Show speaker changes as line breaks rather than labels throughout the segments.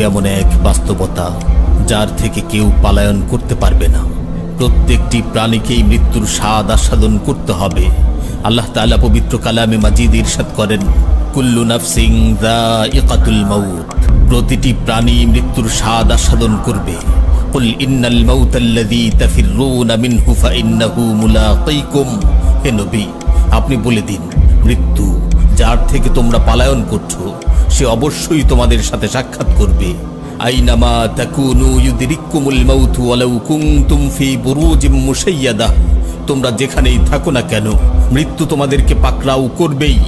এমন এক বাস্তবতা যার থেকে কেউ পলায়ন করতে পারবে না। প্রত্যেকটি প্রাণীকেই মৃত্যুর স্বাদ আস্বাদন করতে হবে। আল্লাহ তাআলা পবিত্র কালামে মাজিদ ইরশাদ করেন, কুল্লু নাফসিন যায়িকাতুল মাউত, প্রতিটি প্রাণী মৃত্যুর স্বাদ আস্বাদন করবে। কুল ইন্নাল মাউতাল্লাযী তাফিররুনা মিনহু ফাইন্নাহু মুলাকীকুম, হে নবী আপনি বলে দিন, মৃত্যু যার থেকে তোমরা পলায়ন করছো সে অবশ্যই তোমাদের সাথে সাক্ষাৎ করবে। আইনামা তাকুনু ইউদরিকুমুল মাউতু ওয়ালাউ কুনতুম ফি বুরুজিম মুশাইয়াদা, তোমরা যেখানেই থাকো না কেন মৃত্যু তোমাদেরকে পাকড়াও করবেই,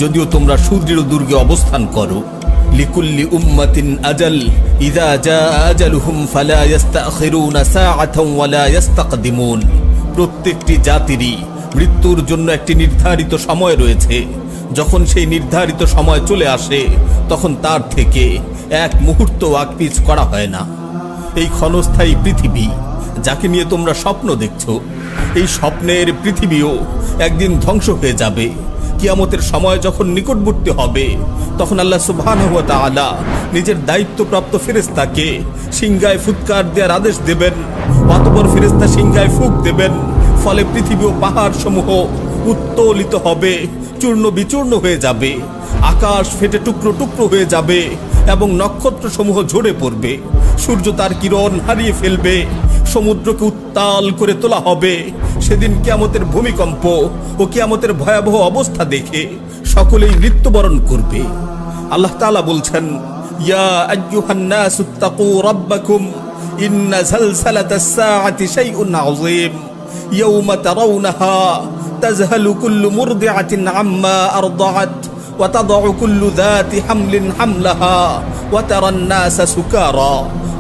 যদিও তোমরা সুদৃঢ় দুর্গে অবস্থান করো। লিকুল্লি উম্মাতিন আজাল, ইযা জা আজালুহুম ফালা ইস্তাখিরুনা সাআতান ওয়ালা ইস্তাকদিমুন, প্রত্যেকটি জাতিরই মৃত্যুর জন্য একটি নির্ধারিত সময় রয়েছে। যখন সেই নির্ধারিত সময় চলে আসে তখন তার থেকে এক মুহূর্ত আগপিছ করা হয় না। এই ক্ষণস্থায়ী পৃথিবী যাকে নিয়ে তোমরা স্বপ্ন দেখছো, এই স্বপ্নের পৃথিবীও একদিন ধ্বংস হয়ে যাবে। কিয়ামতের সময় যখন নিকটবর্তী হবে তখন আল্লাহ সুবহানাহু ওয়া তাআলা নিজের দায়িত্বপ্রাপ্ত ফেরেশতাকে সিংহায় ফুৎকার দেওয়ার আদেশ দেবেন। অতঃপর ফেরেশতা সিংহায় ফুঁক দেবেন, ফলে পৃথিবী ও পাহাড় সমূহ উত্তোলিত হবে, চূর্ণ বিচূর্ণ হয়ে যাবে, আকাশ ফেটে টুকরো টুকরো হয়ে যাবে এবং নক্ষত্র সমূহ ঝরে পড়বে, সূর্য তার কিরণ হারিয়ে ফেলবে, সমুদ্রকে উত্তাল করে তোলা হবে। সেদিন কিয়ামতের ভূমিকম্প ও কিয়ামতের ভয়াবহ অবস্থা দেখে সকলেই মৃত্যুবরণ করবে। আল্লাহ তাআলা বলছেন, ইয়া আইয়ুহান নাসু তাকু রাব্বাকুম ইন্না যালযালাতাস সাআতি শাইউন আযীম ইয়াওমা তারাউনাহা তাযহালু কুল্লু মুরদিআতিন আম্মা আরদাআত ওয়া তাদউ কুল্লু যাতি হামলিন হামলাহা ওয়া তারান নাসা সুকারা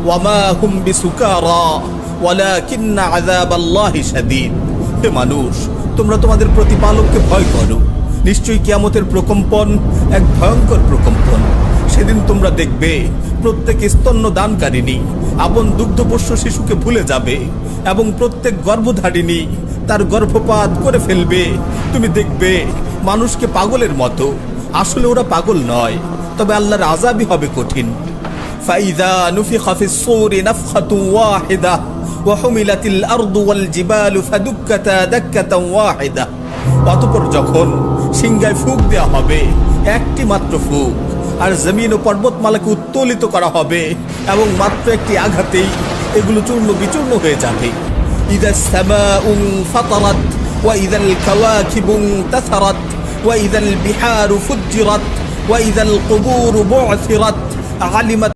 ওয়া মা হুম বিসুকারা ওয়ালাকিন্না আযাবাল্লাহি শাদীদ। হে মানুষ, তোমরা তোমাদের প্রতিপালককে ভয় করো, নিশ্চয়ই কিয়ামতের প্রকম্পন এক ভয়ঙ্কর প্রকম্পন। সেদিন তোমরা দেখবে প্রত্যেক স্তন্য দানকারিণী আপন দুগ্ধপোষ্য শিশুকে ভুলে যাবে এবং প্রত্যেক গর্ভধারিণী তার গর্ভপাত করে ফেলবে। তুমি দেখবে মানুষকে পাগলের মতো, আসলে ওরা পাগল নয়, তবে আল্লাহর আযাবই হবে কঠিন। ফাইযা নুফিখা ফিস সূরি নাফখাতুন ওয়াহিদা ওয়া হুমিলাতিল আরদু ওয়াল জিবালু ফাদুক্কাতা দাক্কাতান ওয়াহিদা, অতঃপর যখন সিংহায় ফুঁক দেওয়া হবে, একটি মাত্র ফুঁক, আর জমিন ও পর্বতমালাকে উত্তোলিত করা হবে এবং মাত্র একটি আঘাতেই এগুলো চূর্ণ বিচূর্ণ হয়ে যাবে। ইযাস সামাউ ফাতারাত ওয়া ইযাল কাওয়াকিবু তাসারাত ওয়া ইযাল বিহারু ফুজ্জিরাত ওয়া ইযাল কুবুরু বু'থিরাত আলিমাত